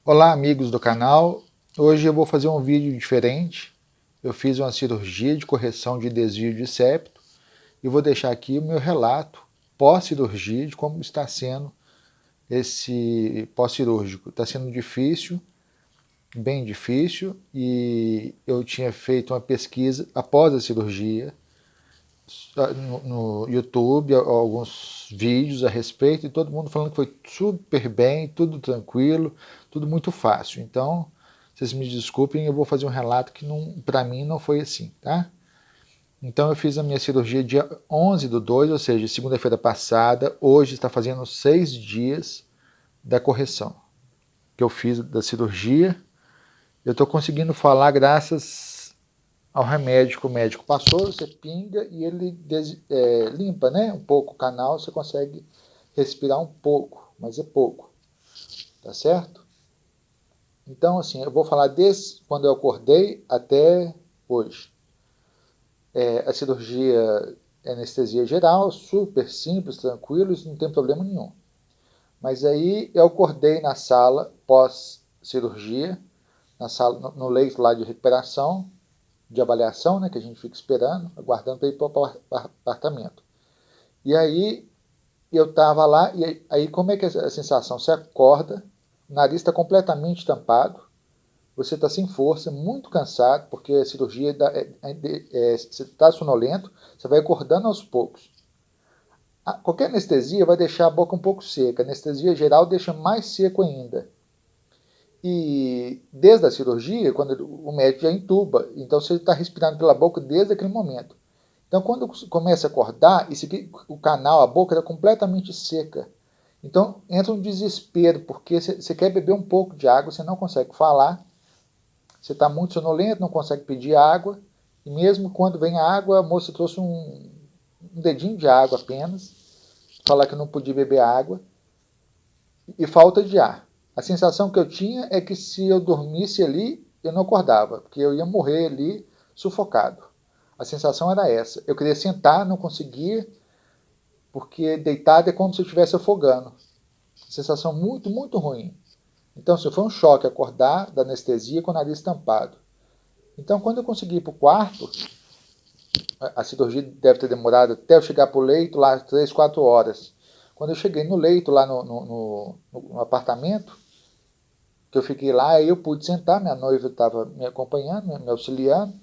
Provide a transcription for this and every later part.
Olá, amigos do canal. Hoje eu vou fazer um vídeo diferente. Eu fiz uma cirurgia de correção de desvio de septo e vou deixar aqui o meu relato pós-cirurgia de como está sendo esse pós-cirúrgico. Está sendo difícil, bem difícil, e eu tinha feito uma pesquisa após a cirurgia no YouTube, alguns vídeos a respeito, e todo mundo falando que foi super bem, tudo tranquilo, tudo muito fácil. Então, vocês me desculpem, eu vou fazer um relato que para mim não foi assim, tá? Então eu fiz a minha cirurgia dia 11/2, ou seja, segunda-feira passada. Hoje está fazendo 6 dias da correção que eu fiz da cirurgia. Eu estou conseguindo falar graças ao remédio que o médico passou. Você pinga e ele limpa, né, um pouco o canal, você consegue respirar um pouco, mas é pouco, tá certo? Então, assim, eu vou falar desde quando eu acordei até hoje. A cirurgia é anestesia geral, super simples, tranquilo, isso não tem problema nenhum. Mas aí eu acordei na sala pós-cirurgia, na sala, no leito lá de recuperação, de avaliação, né, que a gente fica esperando, aguardando para ir para o apartamento. E aí eu estava lá, e aí como é que é a sensação? Você acorda, o nariz está completamente tampado, você está sem força, muito cansado, porque a cirurgia você está sonolento, você vai acordando aos poucos. Qualquer anestesia vai deixar a boca um pouco seca, a anestesia geral deixa mais seco ainda. E desde a cirurgia, quando o médico já intuba, então você está respirando pela boca desde aquele momento. Então, quando começa a acordar, o canal, a boca está completamente seca. Então, entra um desespero, porque você quer beber um pouco de água, você não consegue falar, você está muito sonolento, não consegue pedir água, e mesmo quando vem a água, a moça trouxe um dedinho de água apenas, falar que não podia beber água, e falta de ar. A sensação que eu tinha é que se eu dormisse ali, eu não acordava, porque eu ia morrer ali sufocado. A sensação era essa. Eu queria sentar, não conseguia, porque deitado é como se eu estivesse afogando. Sensação muito, muito ruim. Então, assim, foi um choque acordar da anestesia com o nariz tampado. Então, quando eu consegui ir para o quarto, a cirurgia deve ter demorado até eu chegar para o leito lá 3, 4 horas. Quando eu cheguei no leito, lá no apartamento, que eu fiquei lá, aí eu pude sentar, minha noiva estava me acompanhando, me auxiliando,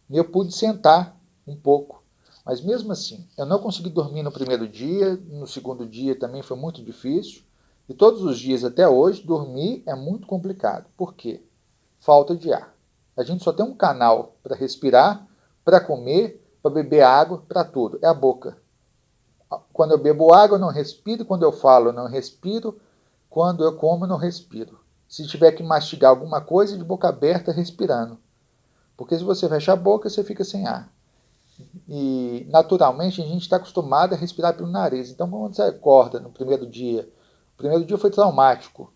e eu pude sentar um pouco. Mas mesmo assim, eu não consegui dormir no primeiro dia, no segundo dia também foi muito difícil, e todos os dias até hoje, dormir é muito complicado. Por quê? Falta de ar. A gente só tem um canal para respirar, para comer, para beber água, para tudo. É a boca. Quando eu bebo água, eu não respiro. Quando eu falo, eu não respiro. Quando eu como, eu não respiro. Se tiver que mastigar alguma coisa, de boca aberta, respirando. Porque se você fecha a boca, você fica sem ar. E, naturalmente, a gente está acostumado a respirar pelo nariz. Então, quando você acorda no primeiro dia foi traumático.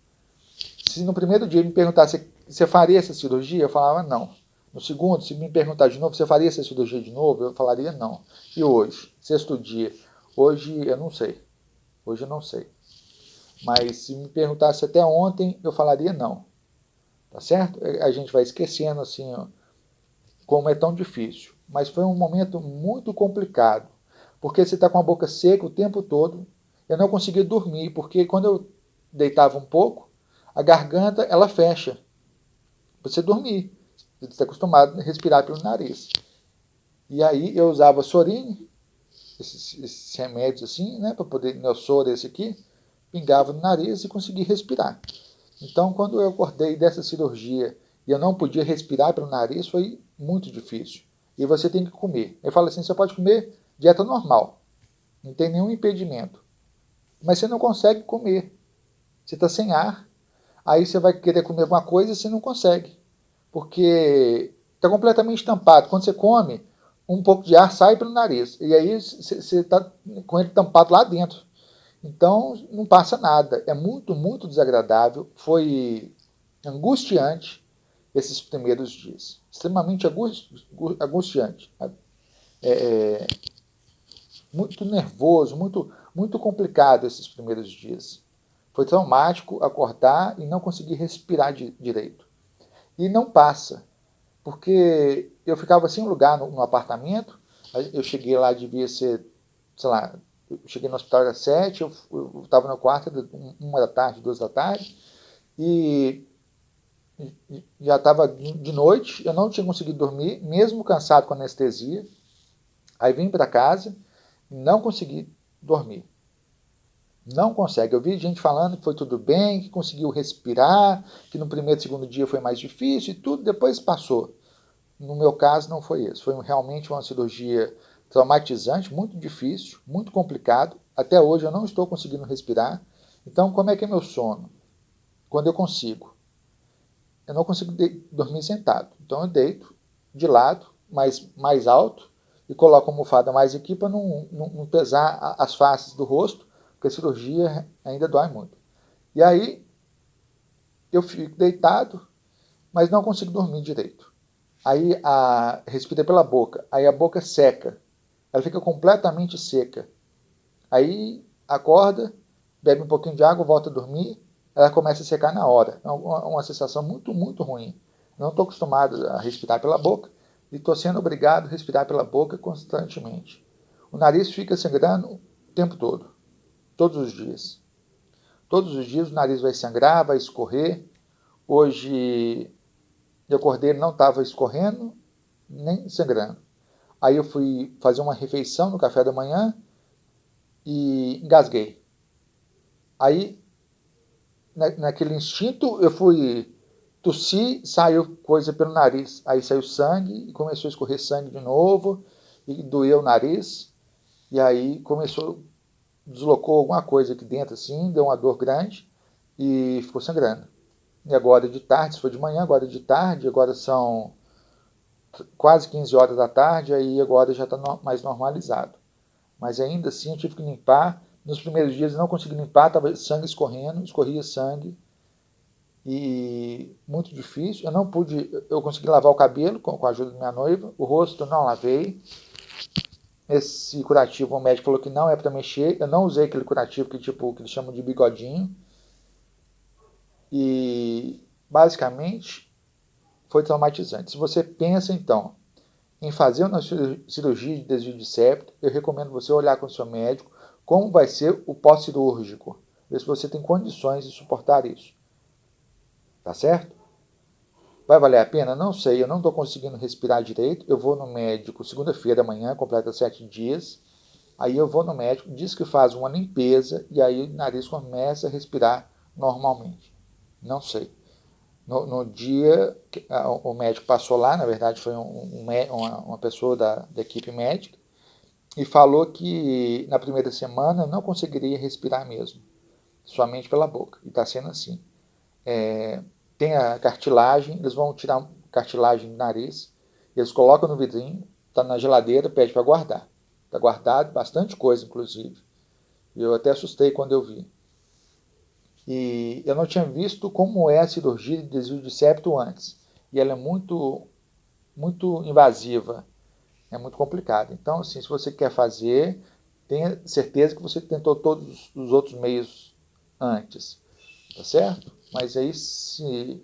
Se no primeiro dia me perguntasse, você faria essa cirurgia? Eu falava não. No segundo, se me perguntar de novo, você faria essa cirurgia de novo? Eu falaria não. E hoje, sexto dia? Hoje eu não sei. Hoje eu não sei. Mas se me perguntasse até ontem, eu falaria não. Tá certo? A gente vai esquecendo assim, ó, como é tão difícil. Mas foi um momento muito complicado, porque você está com a boca seca o tempo todo. Eu não conseguia dormir, porque quando eu deitava um pouco, a garganta ela fecha. Você dormir. Você está acostumado a respirar pelo nariz. E aí eu usava Sorine, esses remédios assim, né, para poder, Neosoro esse aqui, pingava no nariz e conseguia respirar. Então, quando eu acordei dessa cirurgia e eu não podia respirar pelo nariz, foi muito difícil. E você tem que comer. Eu falo assim, você pode comer dieta normal, não tem nenhum impedimento. Mas você não consegue comer. Você está sem ar, aí você vai querer comer alguma coisa e você não consegue. Porque está completamente tampado. Quando você come, um pouco de ar sai pelo nariz. E aí você está com ele tampado lá dentro. Então, não passa nada. É muito, muito desagradável. Foi angustiante esses primeiros dias. Extremamente angustiante. É, muito nervoso, muito, muito complicado esses primeiros dias. Foi traumático acordar e não conseguir respirar direito. E não passa, porque eu ficava sem lugar no apartamento, eu cheguei lá, devia ser, sei lá, eu cheguei no hospital às 7, eu estava no quarto, 1 da tarde, 2 da tarde, e já estava de noite, eu não tinha conseguido dormir, mesmo cansado com anestesia. Aí vim para casa, não consegui dormir. Não consegue. Eu vi gente falando que foi tudo bem, que conseguiu respirar, que no primeiro e segundo dia foi mais difícil e tudo, depois passou. No meu caso não foi isso. Foi realmente uma cirurgia traumatizante, muito difícil, muito complicado. Até hoje eu não estou conseguindo respirar. Então, como é que é meu sono? Quando eu consigo. Eu não consigo dormir sentado. Então eu deito de lado, mais alto, e coloco a almofada mais aqui para não pesar as faces do rosto, porque a cirurgia ainda dói muito. E aí eu fico deitado, mas não consigo dormir direito. Aí respira pela boca, aí a boca seca, ela fica completamente seca. Aí acorda, bebe um pouquinho de água, volta a dormir, ela começa a secar na hora. É uma sensação muito, muito ruim. Não estou acostumado a respirar pela boca e estou sendo obrigado a respirar pela boca constantemente. O nariz fica sangrando o tempo todo, todos os dias. Todos os dias o nariz vai sangrar, vai escorrer. Hoje eu acordei, ele não estava escorrendo, nem sangrando. Aí eu fui fazer uma refeição no café da manhã e engasguei. Aí, naquele instinto, eu fui tossir, saiu coisa pelo nariz. Aí saiu sangue e começou a escorrer sangue de novo e doeu o nariz. E aí deslocou alguma coisa aqui dentro assim, deu uma dor grande e ficou sangrando. E agora de tarde, se foi de manhã, agora de tarde, agora são quase 15 horas da tarde, aí agora já está mais normalizado. Mas ainda assim eu tive que limpar. Nos primeiros dias eu não consegui limpar, estava sangue escorrendo, escorria sangue. E muito difícil. Eu consegui lavar o cabelo com a ajuda da minha noiva, o rosto não lavei. Esse curativo, o médico falou que não é para mexer. Eu não usei aquele curativo que eles chamam de bigodinho. E basicamente foi traumatizante. Se você pensa então em fazer uma cirurgia de desvio de septo, eu recomendo você olhar com o seu médico como vai ser o pós-cirúrgico. Ver se você tem condições de suportar isso. Tá certo? Vai valer a pena? Não sei, eu não estou conseguindo respirar direito. Eu vou no médico segunda-feira da manhã, completa 7 dias. Aí eu vou no médico, diz que faz uma limpeza e aí o nariz começa a respirar normalmente. Não sei. No dia que o médico passou lá, na verdade foi uma pessoa da equipe médica, e falou que na primeira semana não conseguiria respirar mesmo, somente pela boca. E está sendo assim. Tem a cartilagem, eles vão tirar a cartilagem do nariz, eles colocam no vidrinho, está na geladeira, pede para guardar. Está guardado, bastante coisa, inclusive. Eu até assustei quando eu vi. E eu não tinha visto como é a cirurgia de desvio de septo antes. E ela é muito, muito invasiva, é muito complicada. Então, assim, se você quer fazer, tenha certeza que você tentou todos os outros meios antes, tá certo? Mas aí se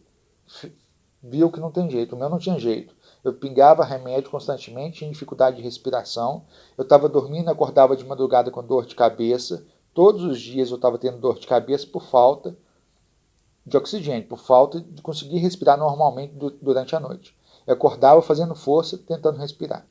viu que não tem jeito, o meu não tinha jeito. Eu pingava remédio constantemente, tinha dificuldade de respiração, eu estava dormindo, acordava de madrugada com dor de cabeça, todos os dias eu estava tendo dor de cabeça por falta de oxigênio, por falta de conseguir respirar normalmente durante a noite. Eu acordava fazendo força, tentando respirar.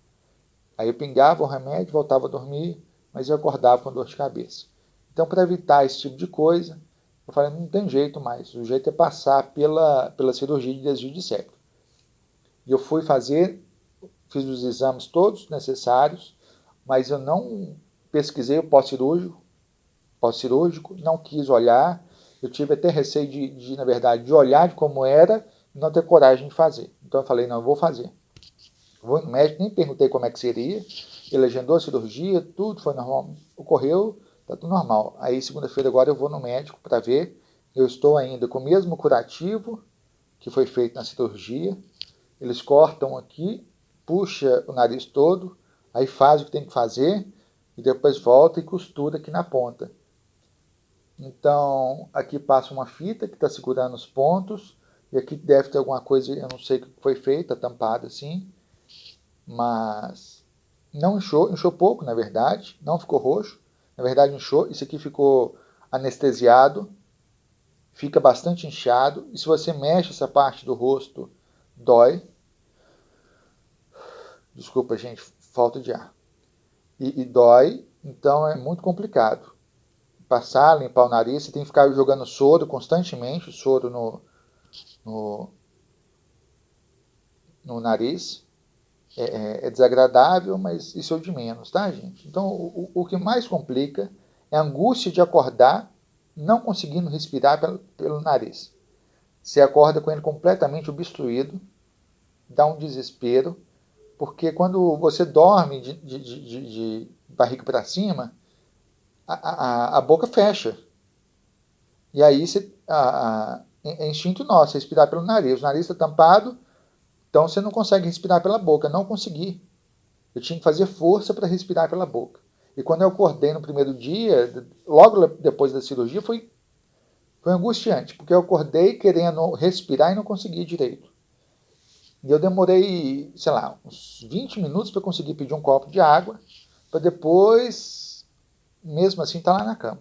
Aí eu pingava o remédio, voltava a dormir, mas eu acordava com dor de cabeça. Então, para evitar esse tipo de coisa, eu falei, não tem jeito mais, o jeito é passar pela cirurgia de desvio de septo. E eu fui fazer, fiz os exames todos necessários, mas eu não pesquisei o pós-cirúrgico, não quis olhar, eu tive até receio na verdade, de olhar de como era e não ter coragem de fazer. Então eu falei, não, eu vou fazer. Vou no médico, nem perguntei como é que seria, ele agendou a cirurgia, tudo foi normal, ocorreu, tá tudo normal. Aí segunda-feira agora eu vou no médico para ver, eu estou ainda com o mesmo curativo que foi feito na cirurgia, eles cortam aqui, puxa o nariz todo, aí faz o que tem que fazer, e depois volta e costura aqui na ponta. Então, aqui passa uma fita que está segurando os pontos, e aqui deve ter alguma coisa, eu não sei o que foi feito, tá tampado assim, mas não inchou, inchou pouco, na verdade, não ficou roxo, na verdade inchou, isso aqui ficou anestesiado, fica bastante inchado, e se você mexe essa parte do rosto, dói. Desculpa, gente, falta de ar. E dói, então é muito complicado. Passar, limpar o nariz, você tem que ficar jogando soro constantemente, soro no, no nariz. É desagradável, mas isso é o de menos, tá, gente? Então, o que mais complica é a angústia de acordar não conseguindo respirar pelo nariz. Você acorda com ele completamente obstruído, dá um desespero, porque quando você dorme de barriga para cima, a boca fecha. E aí é instinto nosso, respirar pelo nariz. O nariz está tampado, então você não consegue respirar pela boca. Não consegui. Eu tinha que fazer força para respirar pela boca. E quando eu acordei no primeiro dia, logo depois da cirurgia, foi angustiante, porque eu acordei querendo respirar e não consegui direito. E eu demorei, sei lá, uns 20 minutos para conseguir pedir um copo de água, para depois, mesmo assim, estar lá na cama,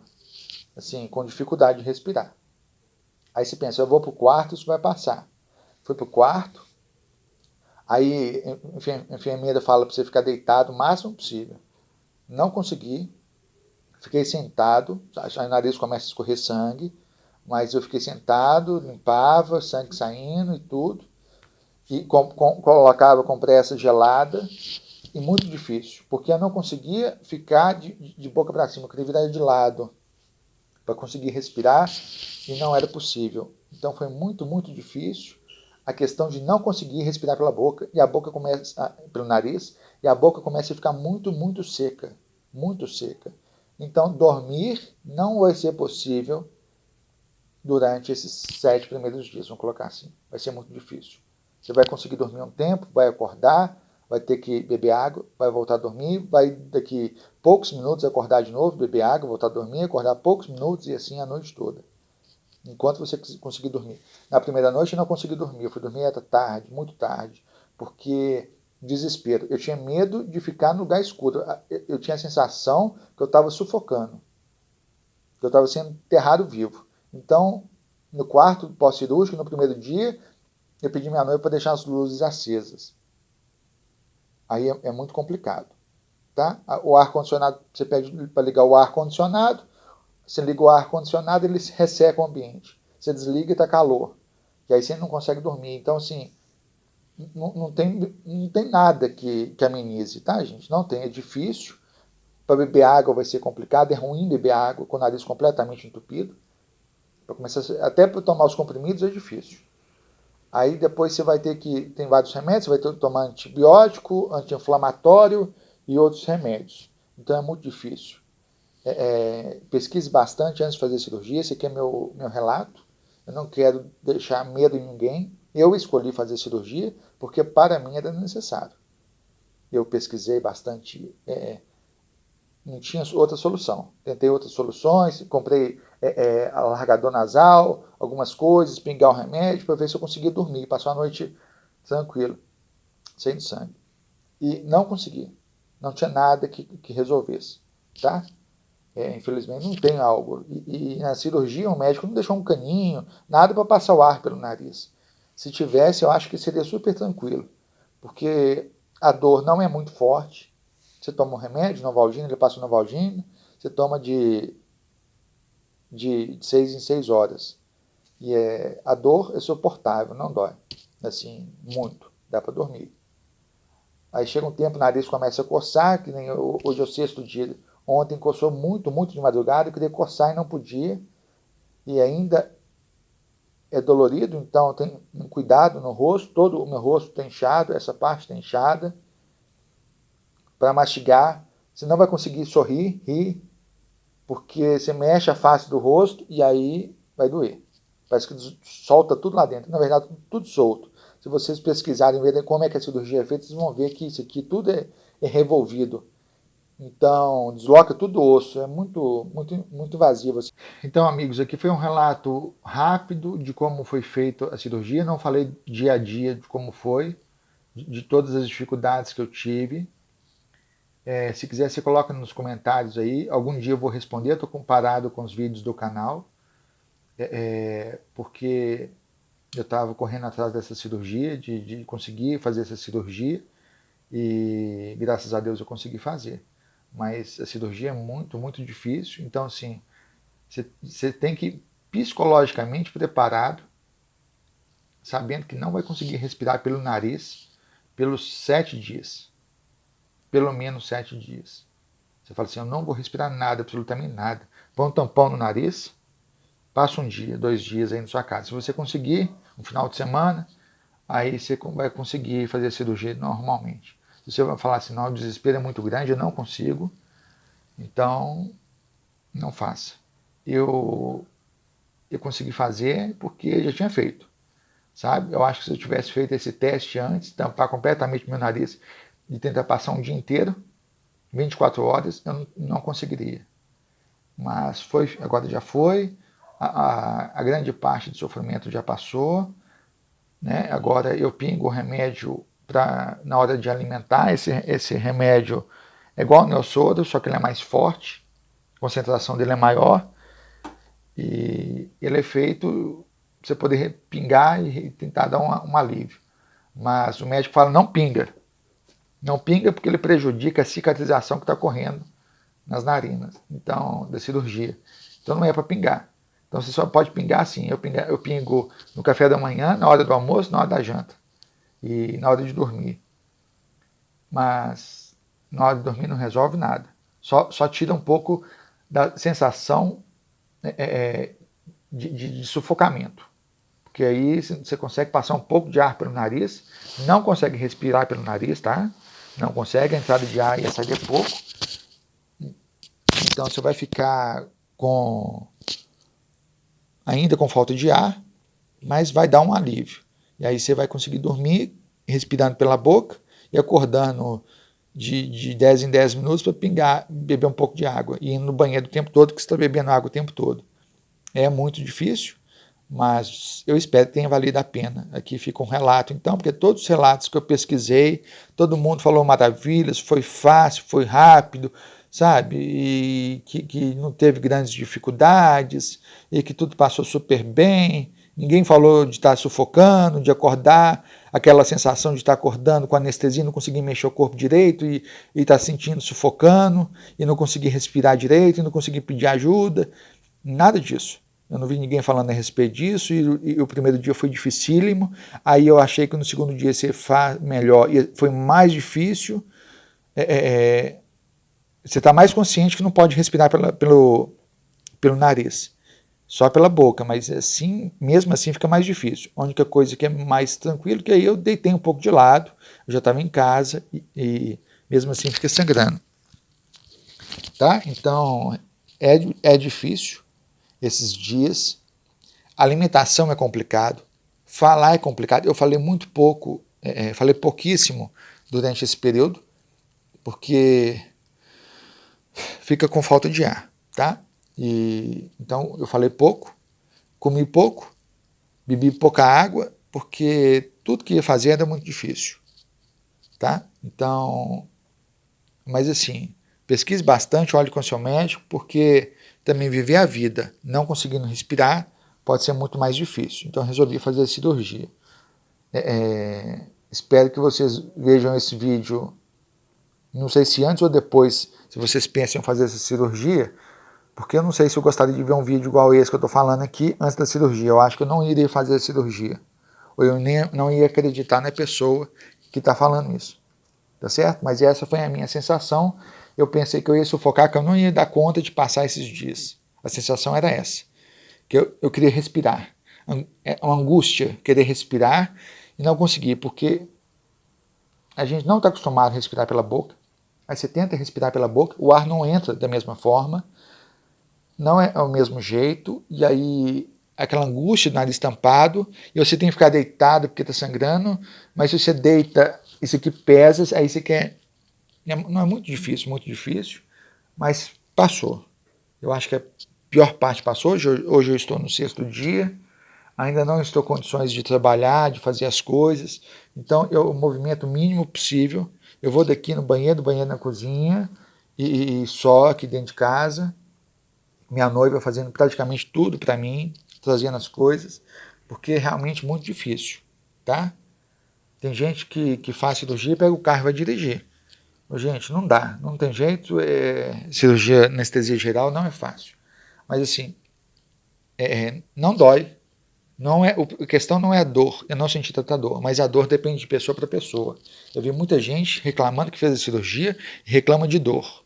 assim, com dificuldade de respirar. Aí você pensa, eu vou para o quarto, isso vai passar. Fui para o quarto, aí a enfermeira fala para você ficar deitado o máximo possível. Não consegui, fiquei sentado, aí o nariz começa a escorrer sangue, mas eu fiquei sentado, limpava, sangue saindo e tudo, e colocava compressa gelada, e muito difícil, porque eu não conseguia ficar de boca para cima, eu queria virar de lado para conseguir respirar, e não era possível. Então foi muito, muito difícil a questão de não conseguir respirar pela boca, e a boca começa, pelo nariz, e a boca começa a ficar muito, muito seca, muito seca. Então, dormir não vai ser possível durante esses 7 primeiros dias, vamos colocar assim. Vai ser muito difícil. Você vai conseguir dormir um tempo, vai acordar, vai ter que beber água, vai voltar a dormir, vai daqui poucos minutos acordar de novo, beber água, voltar a dormir, acordar poucos minutos e assim a noite toda. Enquanto você conseguir dormir. Na primeira noite eu não consegui dormir, eu fui dormir até tarde, muito tarde, porque desespero. Eu tinha medo de ficar no lugar escuro. Eu tinha a sensação que eu estava sufocando, que eu estava sendo enterrado vivo. Então, no quarto pós-cirúrgico, no primeiro dia, eu pedi minha noiva para deixar as luzes acesas. Aí é muito complicado. Tá? O ar-condicionado, você pede para ligar o ar-condicionado, você liga o ar-condicionado, ele resseca o ambiente. Você desliga e está calor. E aí você não consegue dormir. Então, assim, não tem nada que amenize, tá, gente? Não tem. É difícil. Para beber água vai ser complicado. É ruim beber água com o nariz completamente entupido. Para começar, até para tomar os comprimidos é difícil. Aí depois você vai ter que, tem vários remédios, você vai ter que tomar antibiótico, anti-inflamatório e outros remédios. Então é muito difícil. Pesquise bastante antes de fazer cirurgia, esse aqui é meu relato. Eu não quero deixar medo em ninguém. Eu escolhi fazer cirurgia porque para mim era necessário. Eu pesquisei bastante, não tinha outra solução. Tentei outras soluções, comprei alargador nasal, algumas coisas, pingar o remédio para ver se eu conseguia dormir, passar a noite tranquilo, sem sangue. E não consegui. Não tinha nada que resolvesse, tá? Infelizmente não tem algo. E na cirurgia o médico não deixou um caninho, nada para passar o ar pelo nariz. Se tivesse, eu acho que seria super tranquilo, porque a dor não é muito forte. Você toma um remédio, Novalgina, ele passa o Novalgina, você toma de 6 em 6 horas. E a dor é suportável, não dói. Assim, muito. Dá para dormir. Aí chega um tempo, o nariz começa a coçar, que nem hoje é o 6º dia. Ontem coçou muito, muito de madrugada, eu queria coçar e não podia. E ainda é dolorido, então tem um cuidado no rosto, todo o meu rosto está inchado, essa parte está inchada. Para mastigar, você não vai conseguir sorrir, rir, porque você mexe a face do rosto e aí vai doer. Parece que solta tudo lá dentro. Na verdade, tudo solto. Se vocês pesquisarem, verem como é que a cirurgia é feita, vocês vão ver que isso aqui tudo é revolvido. Então, desloca tudo o osso, é muito invasivo. Assim. Então, amigos, aqui foi um relato rápido de como foi feita a cirurgia. Não falei dia a dia de como foi, de todas as dificuldades que eu tive. Se quiser, você coloca nos comentários aí. Algum dia eu vou responder, estou comparado com os vídeos do canal, porque eu estava correndo atrás dessa cirurgia, de conseguir fazer essa cirurgia, e graças a Deus eu consegui fazer. Mas a cirurgia é muito difícil, então assim, você tem que ir psicologicamente preparado, sabendo que não vai conseguir respirar pelo nariz pelos 7 dias. Pelo menos 7 dias. Você fala assim, eu não vou respirar nada, absolutamente nada. Põe um tampão no nariz, passa um dia, 2 dias aí na sua casa. Se você conseguir, um final de semana, aí você vai conseguir fazer a cirurgia normalmente. Se você vai falar assim, não, o desespero é muito grande, eu não consigo, então não faça. Eu consegui fazer porque eu já tinha feito, sabe? Eu acho que se eu tivesse feito esse teste antes, tampar completamente meu nariz e tentar passar um dia inteiro, 24 horas, eu não conseguiria. Mas foi, agora já foi, a grande parte do sofrimento já passou, né? Agora eu pingo o remédio na hora de alimentar, esse remédio é igual ao Neosoro, só que ele é mais forte, a concentração dele é maior, e ele é feito para você poder pingar e tentar dar um alívio. Mas o médico fala, não pinga. Não pinga porque ele prejudica a cicatrização que está ocorrendo nas narinas, então, da cirurgia. Então não é para pingar. Então você só pode pingar assim. Eu pingo no café da manhã, na hora do almoço, na hora da janta e na hora de dormir. Mas na hora de dormir não resolve nada. Só tira um pouco da sensação de sufocamento. Porque aí você consegue passar um pouco de ar pelo nariz, não consegue respirar pelo nariz, tá? Não consegue, a entrada de ar ia sair de pouco. Então você vai ficar ainda com falta de ar, mas vai dar um alívio. E aí você vai conseguir dormir respirando pela boca e acordando de 10 em 10 minutos para pingar, beber um pouco de água e indo no banheiro o tempo todo, que você está bebendo água o tempo todo. É muito difícil, mas eu espero que tenha valido a pena. Aqui fica um relato, então, porque todos os relatos que eu pesquisei, todo mundo falou maravilhas, foi fácil, foi rápido, sabe? E que não teve grandes dificuldades, e que tudo passou super bem. Ninguém falou de estar sufocando, de acordar, aquela sensação de estar acordando com anestesia, não conseguir mexer o corpo direito e estar sentindo sufocando, e não conseguir respirar direito, e não conseguir pedir ajuda. Nada disso. Eu não vi ninguém falando a respeito disso, e o primeiro dia foi dificílimo, aí eu achei que no segundo dia ia ser melhor, e foi mais difícil. Você está mais consciente que não pode respirar pelo nariz, só pela boca, mas assim, mesmo assim fica mais difícil. A única coisa que é mais tranquilo, que aí eu deitei um pouco de lado, eu já estava em casa, e mesmo assim fica sangrando. Tá? Então, é difícil esses dias. A alimentação é complicado, falar é complicado. Eu falei muito pouco, falei pouquíssimo durante esse período, porque fica com falta de ar, tá? Então eu falei pouco, comi pouco, bebi pouca água, porque tudo que ia fazer era muito difícil, tá? Então, mas assim, pesquise bastante, olhe com seu médico, porque também viver a vida não conseguindo respirar pode ser muito mais difícil. Então eu resolvi fazer a cirurgia. Espero que vocês vejam esse vídeo, não sei se antes ou depois, se vocês pensam em fazer essa cirurgia, porque eu não sei se eu gostaria de ver um vídeo igual esse que eu estou falando aqui antes da cirurgia. Eu acho que eu não iria fazer a cirurgia, ou eu não ia acreditar na pessoa que está falando isso, tá certo? Mas essa foi a minha sensação. Eu pensei que eu ia sufocar, que eu não ia dar conta de passar esses dias. A sensação era essa, que eu queria respirar. É uma angústia querer respirar e não conseguir, porque a gente não está acostumado a respirar pela boca. Aí você tenta respirar pela boca, o ar não entra da mesma forma, não é o mesmo jeito, e aí aquela angústia do nariz tampado, e você tem que ficar deitado porque está sangrando, mas se você deita, isso aqui pesa, aí você quer não é muito difícil, mas passou. Eu acho que a pior parte passou, hoje eu estou no 6º dia, ainda não estou em condições de trabalhar, de fazer as coisas, então eu movimento o mínimo possível, eu vou daqui no banheiro, do banheiro na cozinha, e só aqui dentro de casa, minha noiva fazendo praticamente tudo para mim, trazendo as coisas, porque é realmente muito difícil, tá? Tem gente que faz cirurgia, pega o carro e vai dirigir. Gente, não dá, não tem jeito, cirurgia, anestesia geral não é fácil. Mas assim, não dói, a questão não é a dor, eu não senti tanta dor, mas a dor depende de pessoa para pessoa. Eu vi muita gente reclamando que fez a cirurgia e reclama de dor.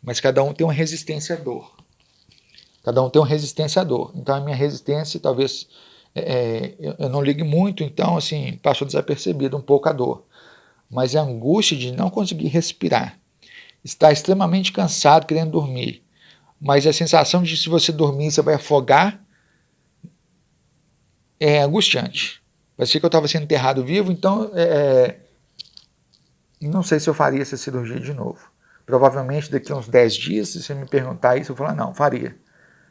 Mas cada um tem uma resistência à dor. Cada um tem uma resistência à dor. Então a minha resistência, talvez, eu não ligue muito, então assim, passou desapercebido um pouco a dor. Mas a angústia de não conseguir respirar, estar extremamente cansado, querendo dormir, mas a sensação de se você dormir, você vai afogar, é angustiante. Parecia que eu estava sendo enterrado vivo, então não sei se eu faria essa cirurgia de novo. Provavelmente daqui a uns 10 dias, se você me perguntar isso, eu vou falar, não, faria.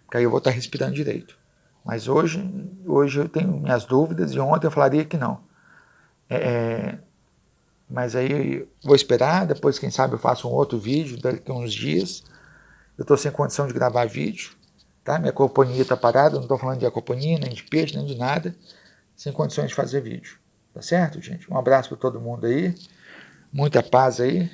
Porque aí eu vou estar respirando direito. Mas hoje eu tenho minhas dúvidas e ontem eu falaria que não. Mas aí eu vou esperar, depois quem sabe eu faço um outro vídeo daqui a uns dias. Eu estou sem condição de gravar vídeo, tá? Minha companhia está parada, não estou falando de aquaponia, nem de peixe, nem de nada, sem condições de fazer vídeo. Tá certo, gente? Um abraço para todo mundo aí, muita paz aí.